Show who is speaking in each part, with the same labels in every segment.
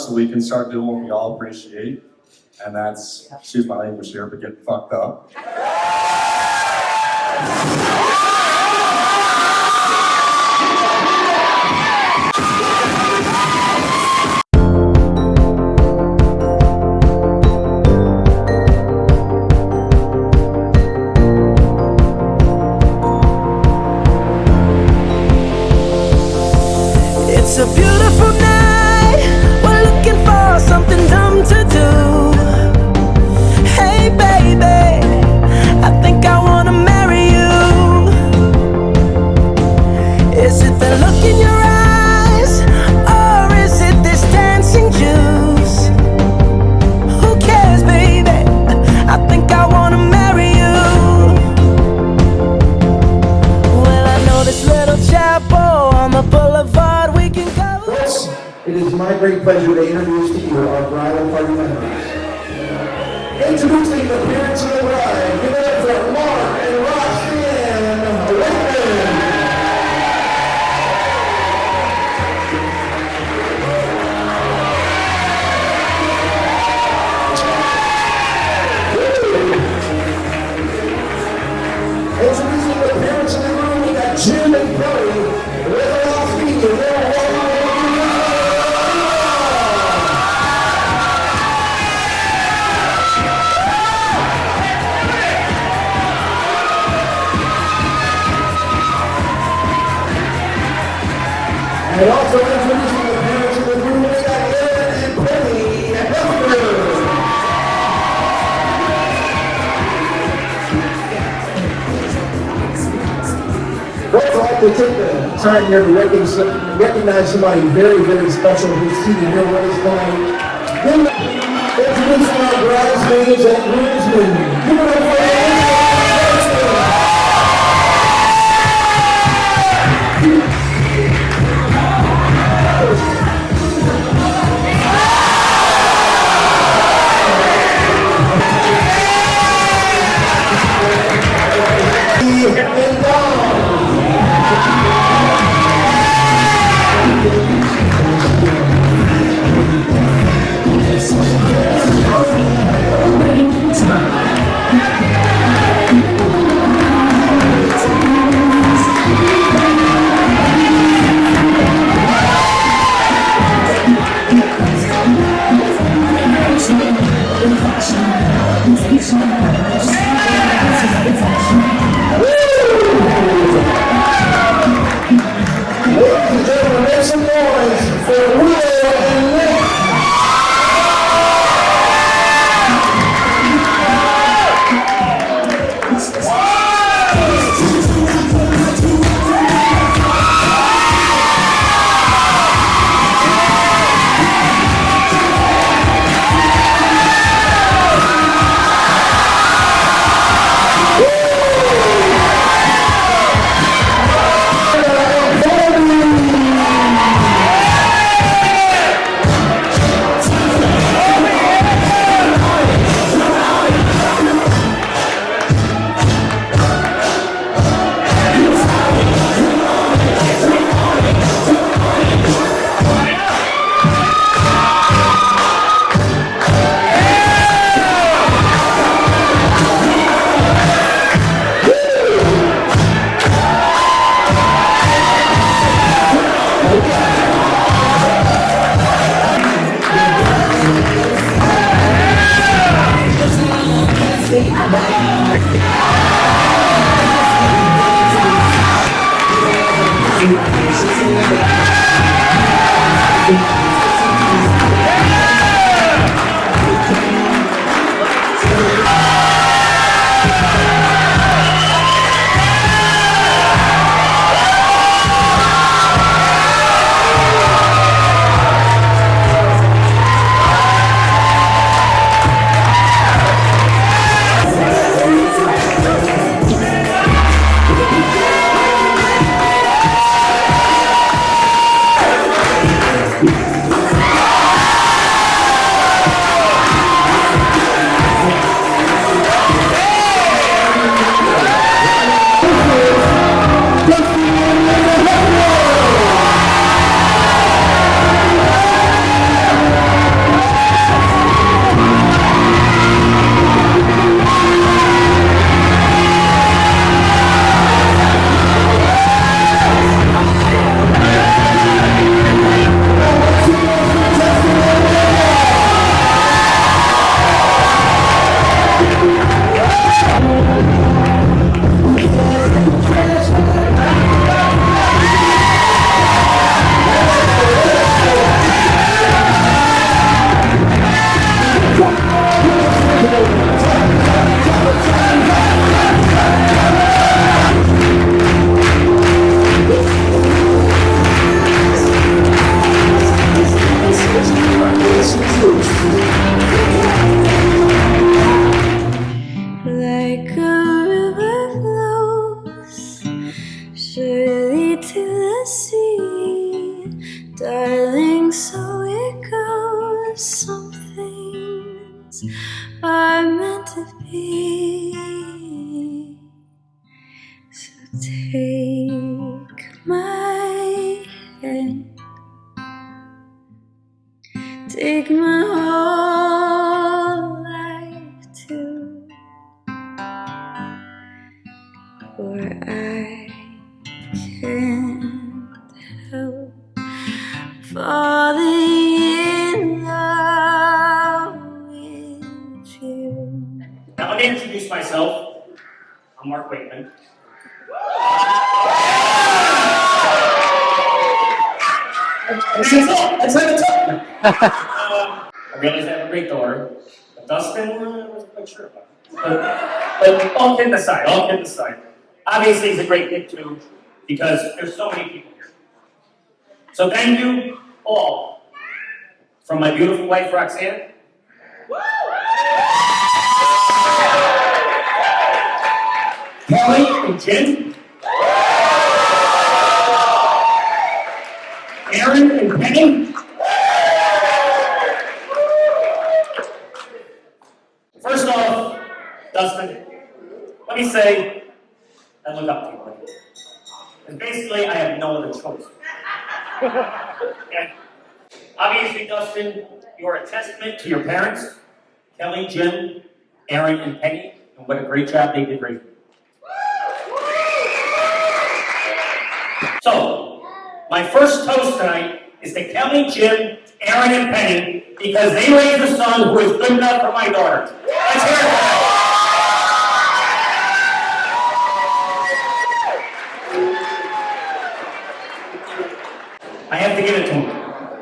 Speaker 1: so we can start doing what we all appreciate, and that's, excuse my language here, but getting fucked up.
Speaker 2: It's a beautiful night, we're looking for something dumb to do. Hey baby, I think I wanna marry you. Is it the look in your eyes, or is it this dancing juice? Who cares baby, I think I wanna marry you. Well, I know this little chapel on the boulevard.
Speaker 3: It is my great pleasure to introduce to you our bridal party members. Introducing the parents of the bride, give it up for Mark and Roxanne Whitman. Introducing the parents of the groom, we got Jim and Kelly. With a lot of speaking, and also introducing the parents of the groom, we got Aaron and Penny and Esther. I'd like to take the time here to recognize somebody very, very special who's seated here with us tonight. Introducing our bridesmaids and groomsmen. Give it up for
Speaker 2: are meant to be. So take my hand, take my whole life too, for I can't help falling in love with you.
Speaker 4: Now let me introduce myself. I'm Mark Wakeman. That's it. I realize I have a great daughter. But Dustin, I wasn't quite sure about. But all kidding aside, obviously he's a great kid too, because there's so many people here. So thank you all, from my beautiful wife Roxanne. Kelly and Jen. Aaron and Penny. First off, Dustin, let me say I look up to you, buddy. And basically, I have no other choice. And obviously, Dustin, you're a testament to your parents, Kelly, Jim, Aaron, and Penny, and what a great job they did raising you. So, my first toast tonight is to Kelly, Jim, Aaron, and Penny, because they raised a son who is good enough for my daughter. Let's hear it for them. I have to give it to him,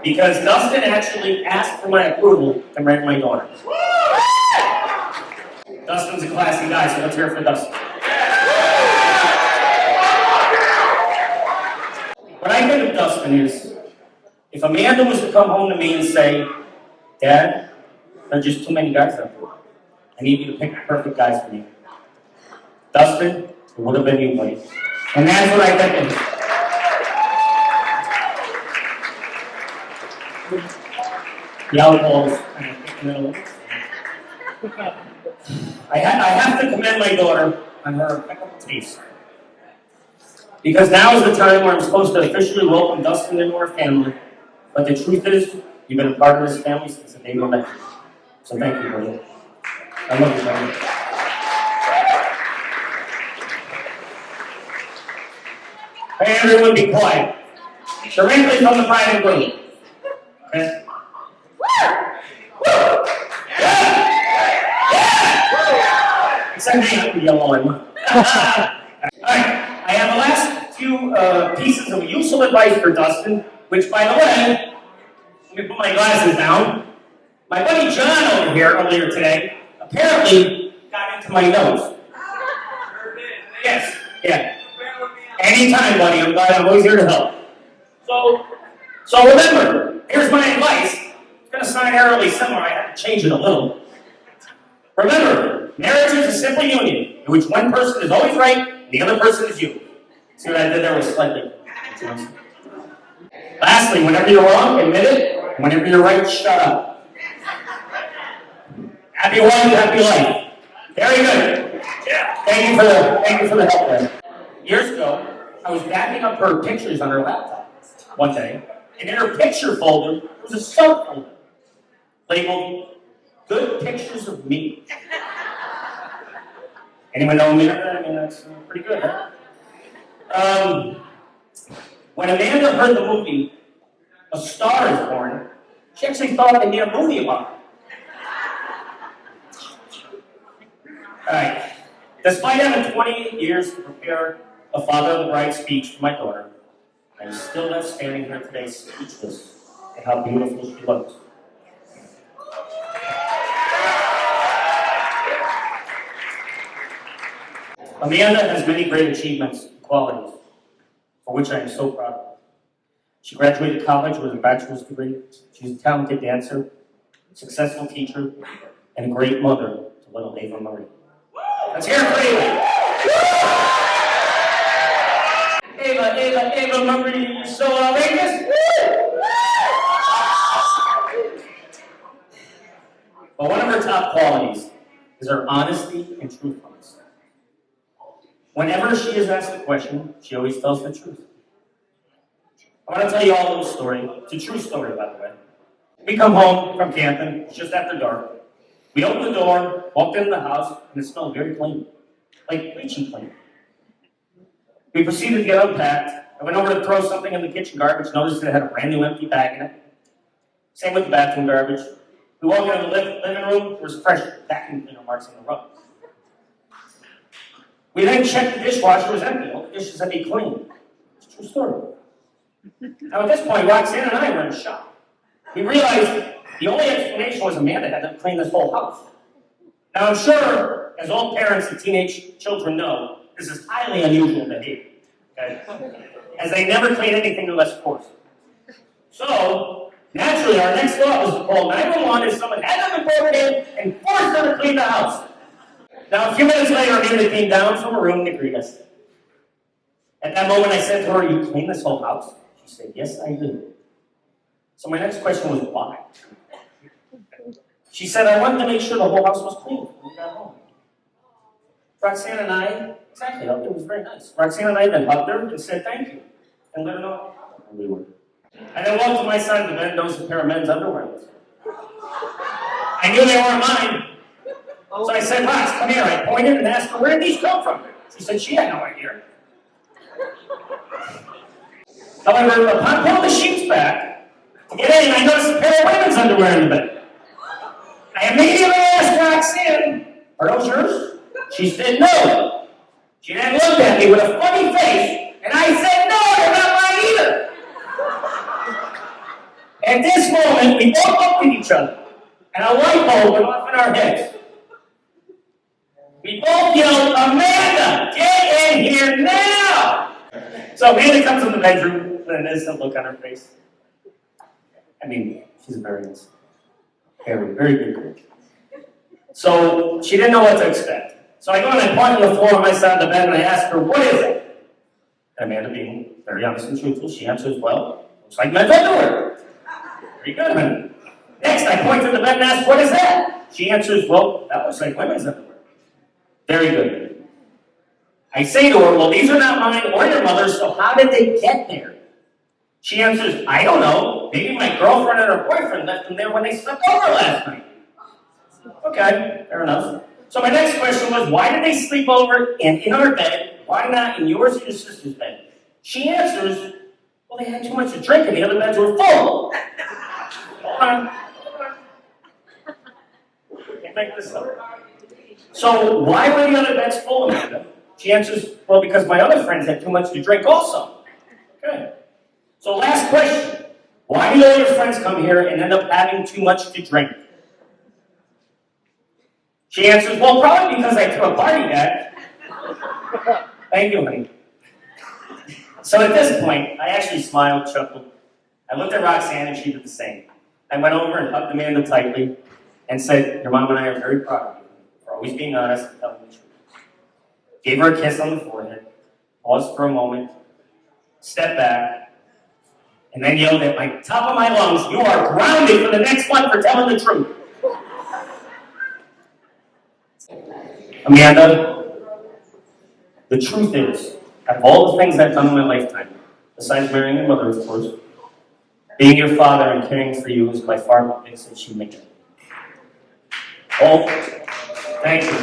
Speaker 4: because Dustin actually asked for my approval to marry my daughter. Dustin's a classy guy, so let's hear it for Dustin. What I think of Dustin is, if Amanda was to come home to me and say, Dad, there are just too many guys out there. I need you to pick the perfect guys for me. Dustin, it would have been you, buddy. And that's what I think of him. The outlaws kind of kicking it over. I have to commend my daughter on her impeccable taste. Because now is the time where I'm supposed to officially welcome Dustin into our family. But the truth is, you've been a part of this family since the day we met. So thank you, brother. I love you, brother. Hey, everyone, be quiet. Directly from the bride and groom. Okay? Except me, I'm the yellow one. Alright, I have the last few pieces of useful advice for Dustin, which, by the way, let me put my glasses down. My buddy John over here earlier today apparently got into my nose. Yes, yeah. Anytime, buddy. I'm glad I'm always here to help. So remember, here's my advice. It's going to sound eerily similar. I have to change it a little. Remember, marriage is a simple union in which one person is always right and the other person is you. See what I did there was slightly. Lastly, whenever you're wrong, admit it. Whenever you're right, shut up. Happy wife, happy life. Very good. Yeah. Thank you for the help there. Years ago, I was backing up her pictures on her laptop one day, and in her picture folder was a subfolder labeled "Good Pictures of Me." Anyone know me? I mean, that's pretty good, huh? When Amanda heard the movie A Star Is Born, she actually thought they made a movie about it. Alright. Despite having 28 years to prepare a father of the bride speech for my daughter, I'm still left standing here today speechless at how beautiful she looks. Amanda has many great achievements and qualities, for which I am so proud of. She graduated college with a bachelor's degree. She's a talented dancer, a successful teacher, and a great mother to little Ava Marie. Let's hear it for Ava. Ava Marie, you're so outrageous. But one of her top qualities is her honesty and truthfulness. Whenever she is asked a question, she always tells the truth. I want to tell you all a little story. It's a true story, by the way. We come home from camping, it's just after dark. We opened the door, walked into the house, and it smelled very clean. Like bleaching clean. We proceeded to get unpacked. I went over to throw something in the kitchen garbage, noticed it had a brand new empty bag in it. Same with the bathroom garbage. We walk into the living room, there was fresh vacuum cleaner marks on the rug. We then checked the dishwasher, it was empty. All the dishes had to be clean. It's a true story. Now at this point, Roxanne and I were in shock. We realized the only explanation was Amanda had to clean this whole house. Now I'm sure, as all parents of teenage children know, this is highly unusual behavior, okay? As they never clean anything unless forced. So, naturally, our next thought was to call 911 if someone had them broken in and forced them to clean the house. Now, a few minutes later, Amanda came down from her room to greet us. At that moment, I said to her, "You clean this whole house?" She said, "Yes, I do." So my next question was, why? She said, "I wanted to make sure the whole house was clean when we got home." Roxanne and I, exactly, it was very nice. Roxanne and I then hugged her and said thank you, and let her know how we were. I then walked to my side of the bed and noticed a pair of men's underwear. I knew they weren't mine. So I said, "Rox, come here." I pointed and asked her, "Where did these come from?" She said she had no idea. However, upon pulling the sheets back to get in, I noticed a pair of women's underwear in the bed. I immediately asked Roxanne, "Are those yours?" She said no. She then looked at me with a funny face, and I said, "No, they're not mine either." At this moment, we both looked at each other, and a light bulb went off in our heads. We both yelled, "Amanda, get in here now!" So Amanda comes in the bedroom with an innocent look on her face. I mean, she's very innocent. Very, very good girl. So she didn't know what to expect. So I go and I point on the floor on my side of the bed and I ask her, "What is it?" And Amanda, being very honest and truthful, she answers, "Well, looks like men's underwear." Very good, honey. Next, I point to the bed and ask, "What is that?" She answers, "Well, that looks like women's underwear." Very good. I say to her, "Well, these are not mine or your mother's, so how did they get there?" She answers, "I don't know. Maybe my girlfriend and her boyfriend left them there when they slept over last night." Okay, fair enough. So my next question was, why did they sleep over in our bed? Why not in yours or your sister's bed? She answers, "Well, they had too much to drink and the other beds were full." Hold on. Can't make this up. So why were the other beds full, Amanda? She answers, "Well, because my other friends had too much to drink also." Okay. So last question. Why do all your friends come here and end up having too much to drink? She answers, "Well, probably because I threw a party, Dad." Thank you, honey. So at this point, I actually smiled, chuckled. I looked at Roxanne and she did the same. I went over and hugged Amanda tightly and said, "Your mom and I are very proud of you for always being honest and telling the truth." Gave her a kiss on the forehead, paused for a moment, stepped back, and then yelled at my top of my lungs, "You are grounded for the next month for telling the truth." Amanda, the truth is, out of all the things I've done in my lifetime, besides marrying your mother, of course, being your father and caring for you is by far the biggest achievement. Oh, thank you.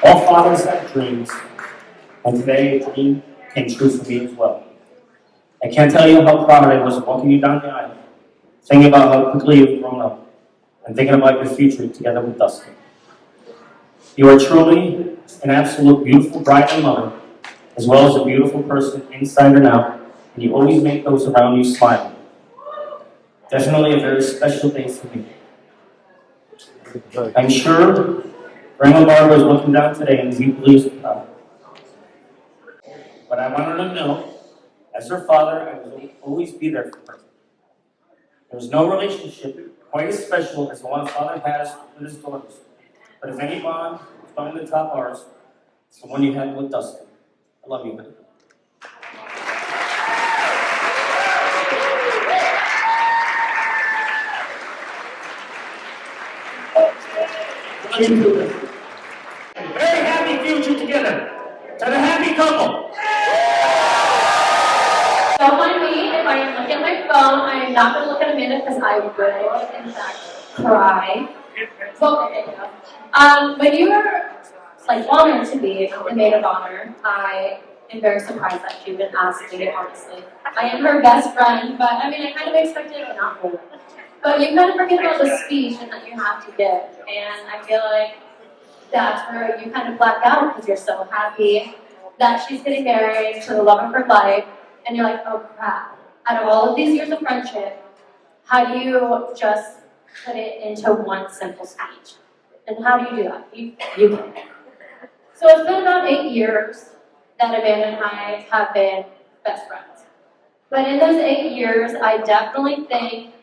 Speaker 4: All fathers have dreams, and today a dream came true for me as well. I can't tell you how proud I was walking you down the aisle, thinking about how quickly you've grown up, and thinking about your future together with Dustin. You are truly an absolute beautiful bride and mother, as well as a beautiful person inside and out, and you always make those around you smile. Definitely a very special day for me. I'm sure Grandma Barbara is looking down today and deeply is proud. But I want her to know, as her father, I will always be there for her. There's no relationship quite as special as the one a father has with his daughters. But if any bond is going to top ours, it's the one you had with Dustin. I love you, honey. into this very happy future together. To the happy couple.
Speaker 5: Don't mind me if I look at my phone. I am not going to look at Amanda because I will, in fact, cry. Well, okay, when you were honored to be the maid of honor, I am very surprised that you didn't ask me, honestly. I am her best friend, but I mean, I kind of expected it, but not really. But you kind of forget about the speech and that you have to give, and I feel like that's where you kind of black out because you're so happy that she's getting married to the love of her life, and you're like, oh crap. Out of all of these years of friendship, how do you just put it into one simple speech? And how do you do that? You can. So it's been about 8 years that Amanda and I have been best friends. But in those 8 years, I definitely think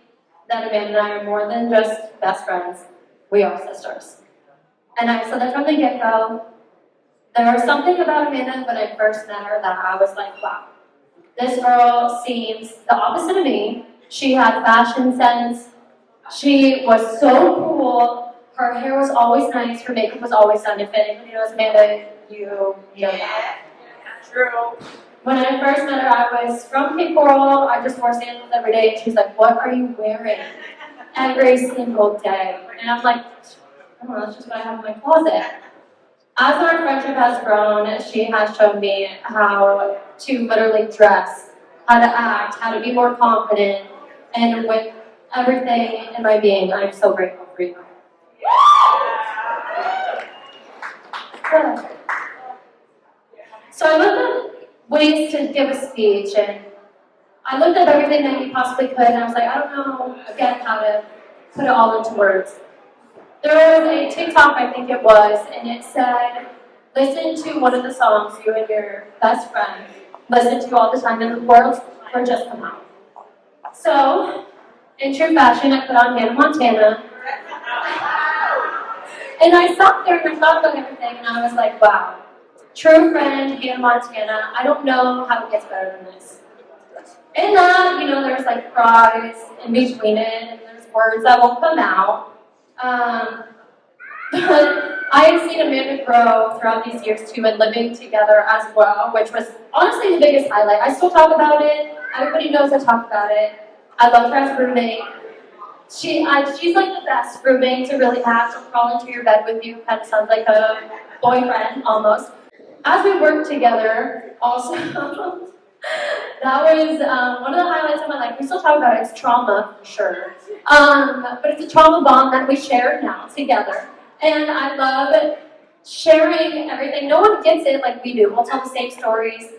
Speaker 5: that Amanda and I are more than just best friends. We are sisters. And I said that from the get-go. There was something about Amanda when I first met her that I was like, wow, this girl seems the opposite of me. She had fashion sense. She was so cool. Her hair was always nice. Her makeup was always done. If anybody knows Amanda, you know that.
Speaker 6: True.
Speaker 5: When I first met her, I was from Cape Coral. I just wore sandals every day. And she's like, what are you wearing? Every single day. And I'm like, oh, that's just what I have in my closet. As our friendship has grown, she has shown me how to literally dress, how to act, how to be more confident, and with everything in my being, I'm so grateful for you. So I looked at ways to give a speech, and I looked at everything that you possibly could, and I was like, I don't know, again, how to put it all into words. There was a TikTok, I think it was, and it said, listen to one of the songs you and your best friend listen to all the time, and the words were just come out. So, in true fashion, I put on Hannah Montana, and I sat there and I thought about everything, and I was like, wow, true friend, Hannah Montana, I don't know how it gets better than this. In that, there's cries in between it, and there's words that won't come out. But I have seen Amanda grow throughout these years too, and living together as well, which was honestly the biggest highlight. I still talk about it. Everybody knows I talk about it. I love her as roommate. She's like the best roommate to really have. She'll crawl into your bed with you. Kind of sounds like a boyfriend almost. As we work together, also, that was one of the highlights of my life. We still talk about it. It's trauma, for sure. But it's a trauma bond that we share now together. And I love sharing everything. No one gets it like we do. We'll tell the same stories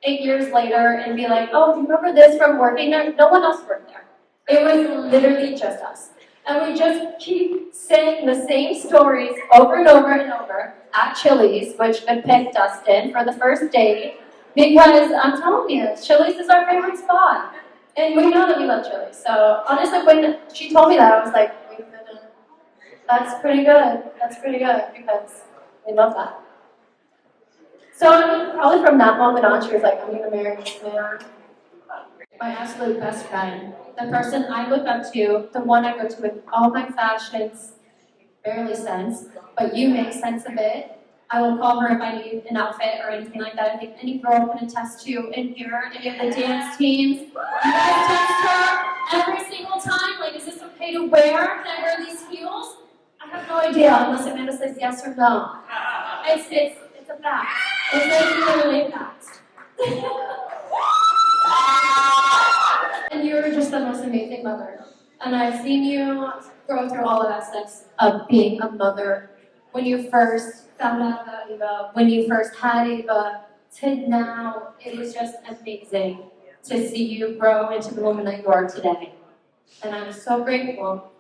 Speaker 5: 8 years later and be like, oh, do you remember this from working there? No one else worked there. It was literally just us. And we just keep saying the same stories over and over and over at Chili's, which would pick Dustin for the first date. Because I'm telling you, Chili's is our favorite spot. And we know that we love Chili's. So honestly, when she told me that, I was like, wait a minute. That's pretty good. That's pretty good because we love that. So probably from that moment on, she was like, I'm going to marry this man. My absolute best friend. The person I look up to, the one I go to with all my fashions, barely sense, but you make sense of it. I will call her if I need an outfit or anything like that. I think any girl can attest to in here, any of the dance teams. You guys text her every single time, like, is this okay to wear? Can I wear these heels? I have no idea unless Amanda says yes or no. It's a fact. It's literally a fact. And you're just the most amazing mother. And I've seen you grow through all of aspects of being a mother. When you first found out about Eva, when you first had Eva, to now, it is just amazing to see you grow into the woman that you are today. And I'm so grateful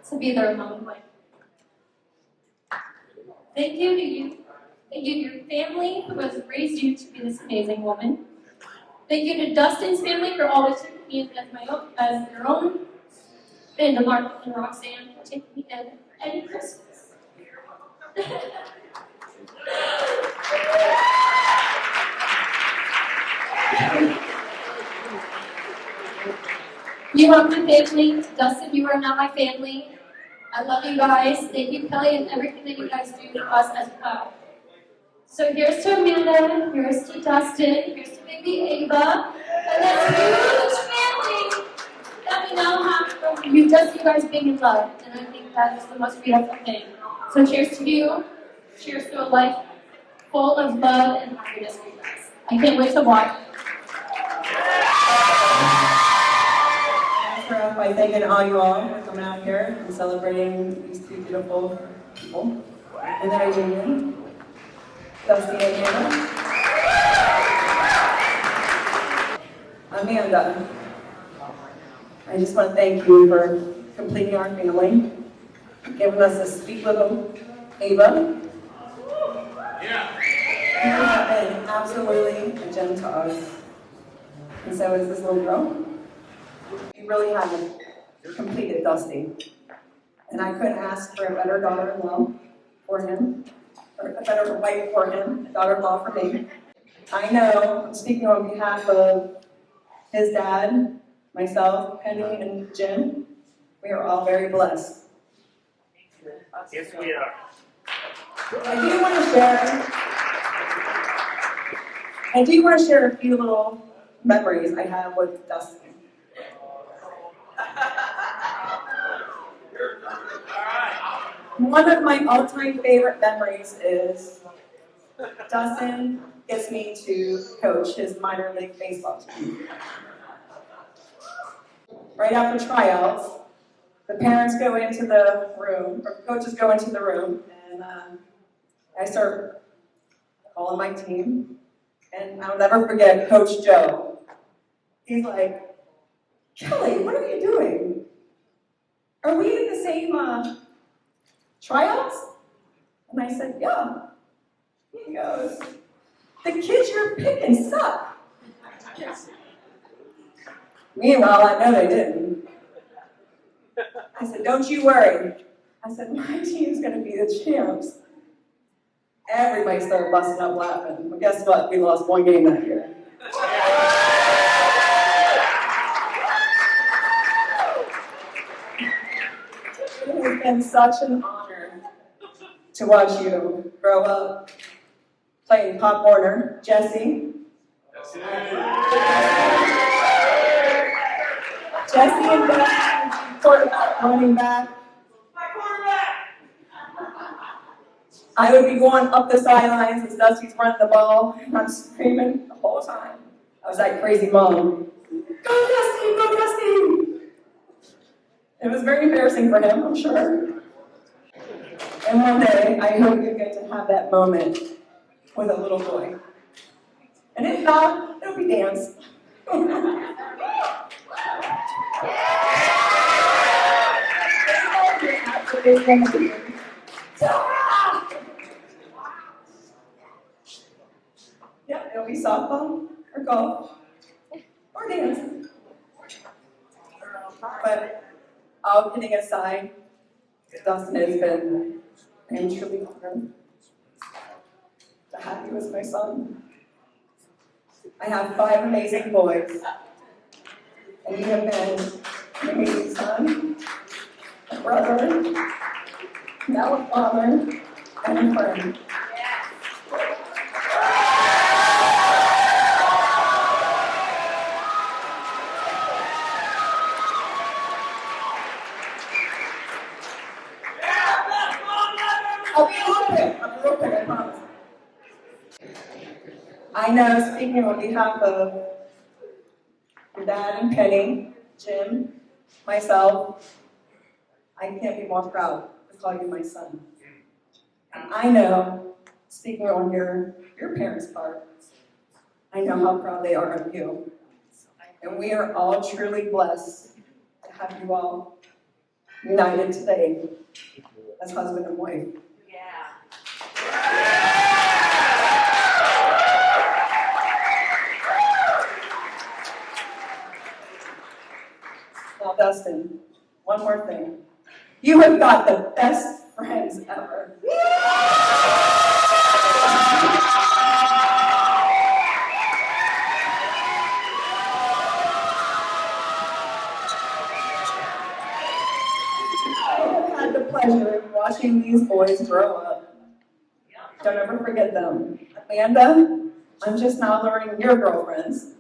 Speaker 5: to be there along the way. Thank you to you. Thank you to your family who has raised you to be this amazing woman. Thank you to Dustin's family for always taking me in as their own. And to Mark and Roxanne for taking me in any Christmas. You are my family. Dustin, you are now my family. I love you guys. Thank you, Kelly, and everything that you guys do for us as well. So here's to Amanda, here's to Dustin, here's to baby Ava, and this huge family that we now have from you, just you guys being in love. And I think that is the most beautiful thing. So cheers to you. Cheers to a life full of love and happiness for you guys. I can't wait to watch.
Speaker 6: Start off by thanking all you all for coming out here and celebrating these two beautiful people and their union. Dustin Amanda. Amanda, I just want to thank you for completing our family, giving us a sweet little Ava. You have been absolutely a gem to us, and so is this little girl. You really have completed Dusty, and I couldn't ask for a better daughter-in-law for him, or a better wife for him, a daughter-in-law for me. I know, I'm speaking on behalf of his dad, myself, Penny, and Jim. We are all very blessed.
Speaker 4: Yes, we are.
Speaker 6: I do want to share a few little memories I have with Dustin. One of my all-time favorite memories is Dustin gets me to coach his minor league baseball team. Right after tryouts, the parents go into the room, or coaches go into the room, and I start calling my team. And I'll never forget Coach Joe. He's like, Kelly, what are you doing? Are we in the same tryouts? And I said, yeah. He goes, the kids you're picking suck. Meanwhile, I know they didn't. I said, don't you worry. I said, my team's going to be the champs. Everybody started busting up laughing. But guess what? We lost one game that year. It has been such an honor to watch you grow up playing Pop Warner, Jesse. Jesse and Dustin, quarterback, running back. I would be going up the sidelines as Dusty's running the ball, and I'm screaming the whole time. I was like crazy mom. Go Dusty, go Dusty! It was very embarrassing for him, I'm sure. And one day, I hope you get to have that moment with a little boy. And if not, it'll be dance. Yeah, it'll be softball or golf or dance. But all kidding aside, Dustin has been, I am truly honored to have you as my son. I have 5 amazing boys, and you have been an amazing son, a brother, now a father, and a friend. I'll be real quick, I promise. I know, speaking on behalf of your dad and Penny, Jim, myself, I can't be more proud to call you my son. And I know, speaking on your parents' part, I know how proud they are of you. And we are all truly blessed to have you all united today as husband and wife. Now, Dustin, one more thing. You have got the best friends ever. I have had the pleasure watching these boys grow up. Don't ever forget them. Amanda, I'm just now learning your girlfriends.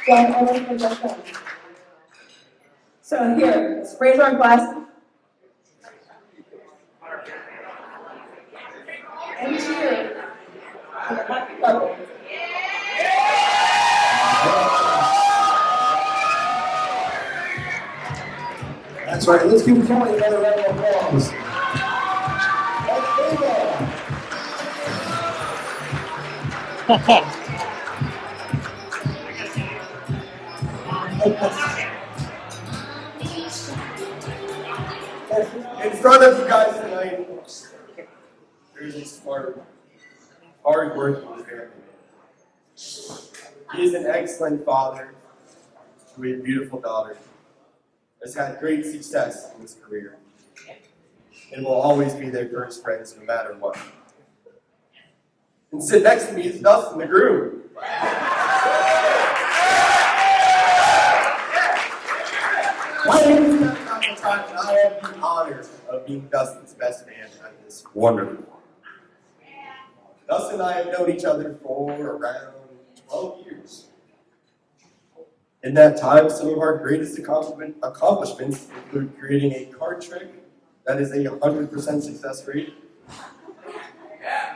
Speaker 6: Don't ever forget them. So here, let's raise our glasses. And cheer. Oh.
Speaker 3: That's right. Let's give Kelly another round of applause.
Speaker 7: In front of you guys tonight, there's a smart, hard-working family. He is an excellent father to a beautiful daughter. Has had great success in his career, and will always be there for his friends no matter what. And sit next to me is Dustin, the groom. My name is Dustin, and I have the honor of being Dustin's best man at this wonderful. Dustin and I have known each other for around 12 years. In that time, some of our greatest accomplishments include creating a card trick that is a 100% success rate,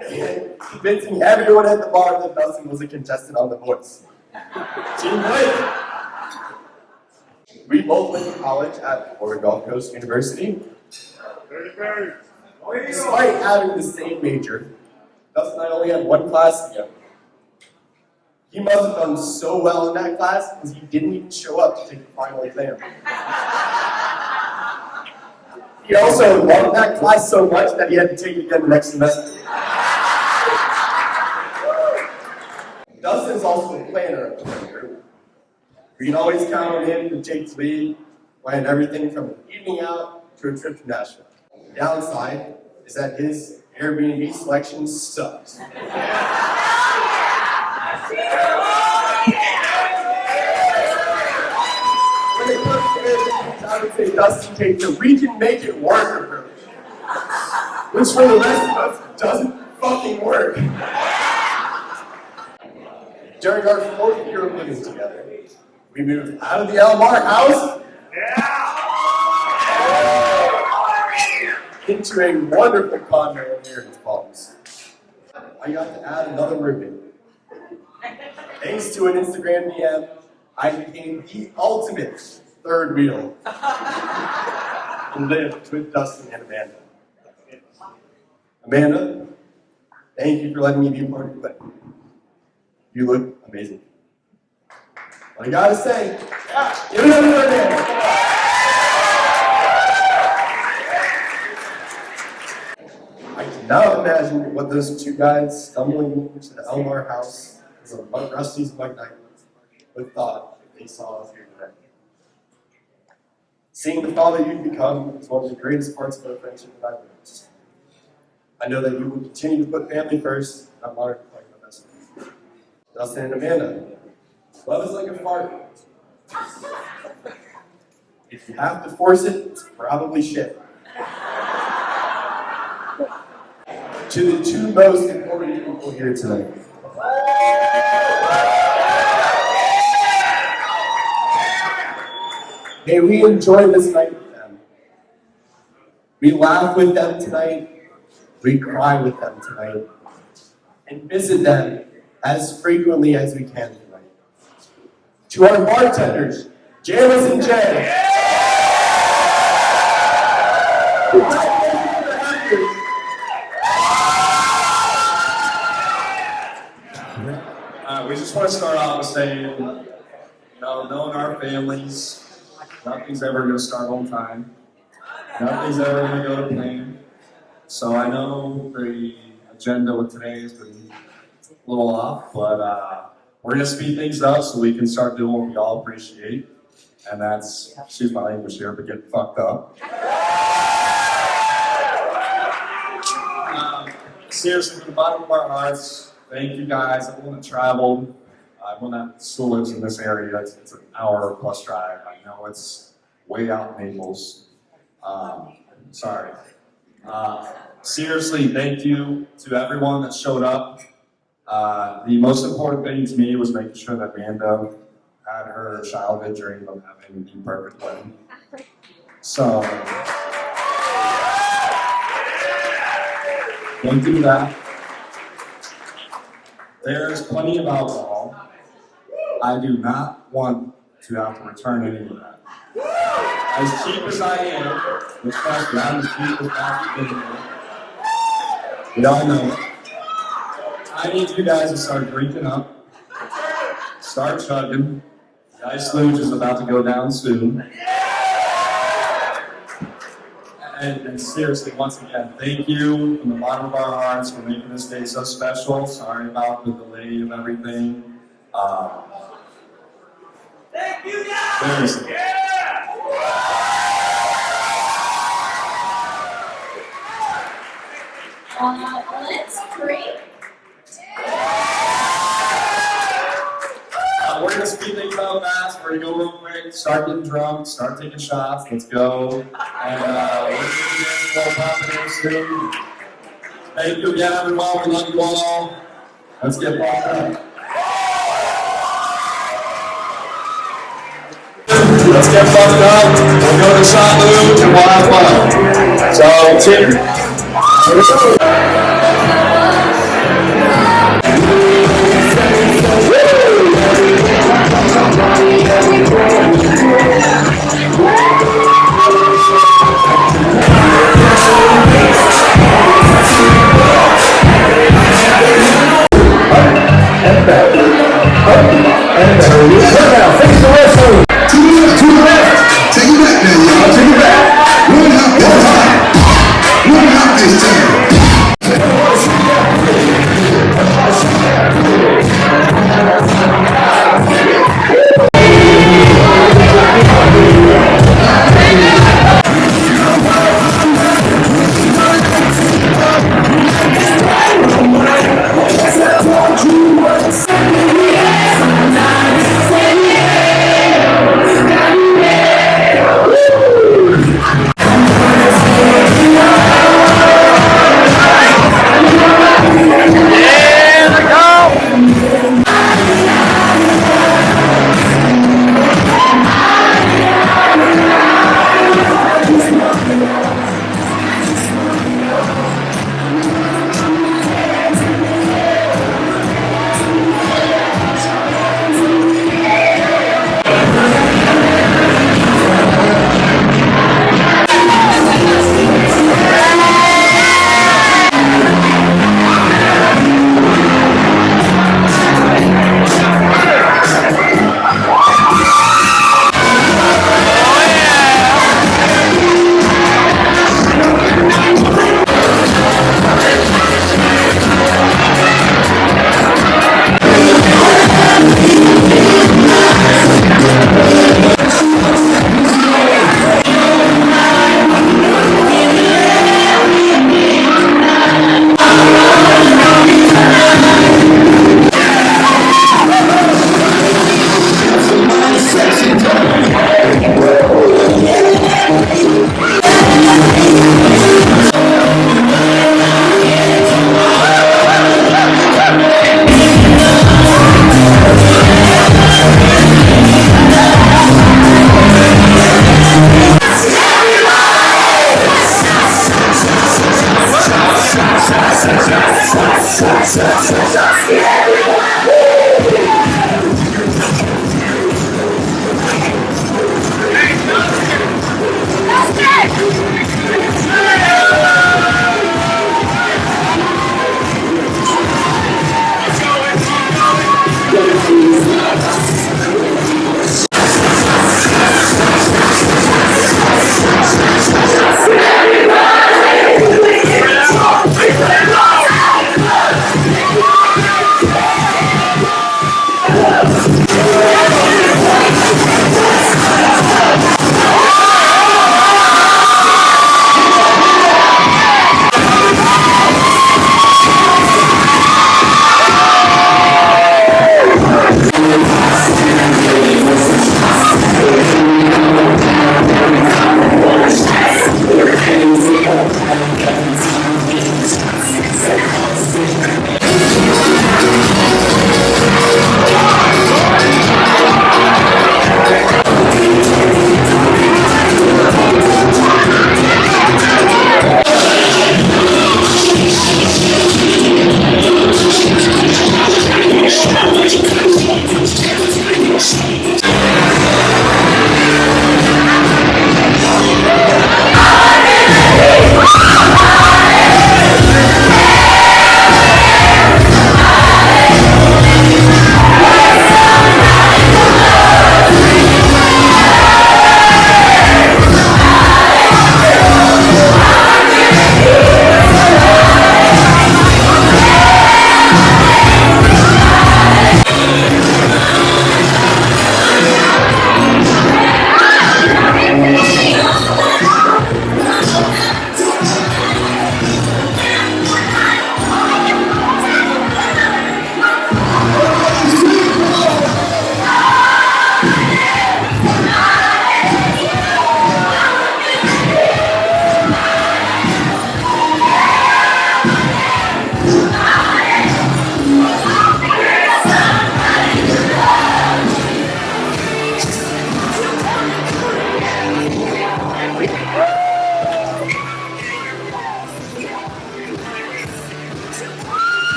Speaker 7: and convincing everyone at the bar that Dustin was a contestant on The Voice. Team Blake! We both went to college at Florida Gulf Coast University. Despite having the same major, Dustin and I only had one class together. He must have done so well in that class because he didn't even show up to take the final exam. He also loved that class so much that he had to take it again the next semester. Dustin's also a planner of the group. You can always count on him to take the lead, plan everything from an evening out to a trip to Nashville. The downside is that his Airbnb selection sucks. When it comes to Airbnbs, I would say Dustin takes the "we can make it work" approach, which for the rest of us doesn't fucking work. During our 4th year of living together, we moved out of the Elmar house into a wonderful condo here in Palms. I got to add another roommate. Thanks to an Instagram DM, I became the ultimate third wheel and lived with Dustin and Amanda. Amanda, thank you for letting me be a part of your wedding. You look amazing. What I gotta say, give it up for Amanda. I cannot imagine what those two guys stumbling into the Elmar house as a Rusty's Bug Night would thought if they saw us here today. Seeing the father you've become is one of the greatest parts of our friendship that I've witnessed. I know that you will continue to put family first, and I'm honored to play my best friend. Dustin and Amanda, love is like a fart. If you have to force it, it's probably shit. To the two most important people here tonight. May we enjoy this night with them. We laugh with them tonight. We cry with them tonight. And visit them as frequently as we can tonight. To our bartenders, Janice and Jay.
Speaker 1: We just want to start off with saying, knowing our families, nothing's ever going to start on time. Nothing's ever going to go to plan. So I know the agenda with today has been a little off, but we're going to speed things up so we can start doing what we all appreciate. And that's, excuse my language here, but getting fucked up. Seriously, from the bottom of our hearts, thank you guys, everyone that traveled. Everyone that still lives in this area, it's an hour plus drive. I know it's way out in Naples. Sorry. Seriously, thank you to everyone that showed up. The most important thing to me was making sure that Amanda had her childhood dream of having the perfect wedding. So, don't do that. There's plenty of alcohol. I do not want to have to return any of that. As cheap as I am, which trust me, I'm as cheap as I've been here. We all know it. I need you guys to start drinking up, start chugging. The ice luge is about to go down soon. And seriously, once again, thank you from the bottom of our hearts for making this day so special. Sorry about the delay of everything.
Speaker 4: Thank you guys!
Speaker 1: Seriously.
Speaker 5: Let's drink.
Speaker 1: We're gonna speed things up fast. We're gonna go real quick. Start getting drunk. Start taking shots. Let's go. And we're gonna get more popping soon. Thank you again, everyone. We love you all. Let's get popped up. Let's get fucked up. We'll go to Shot Luge and we'll have fun. So, cheers.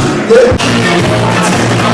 Speaker 3: Yeah.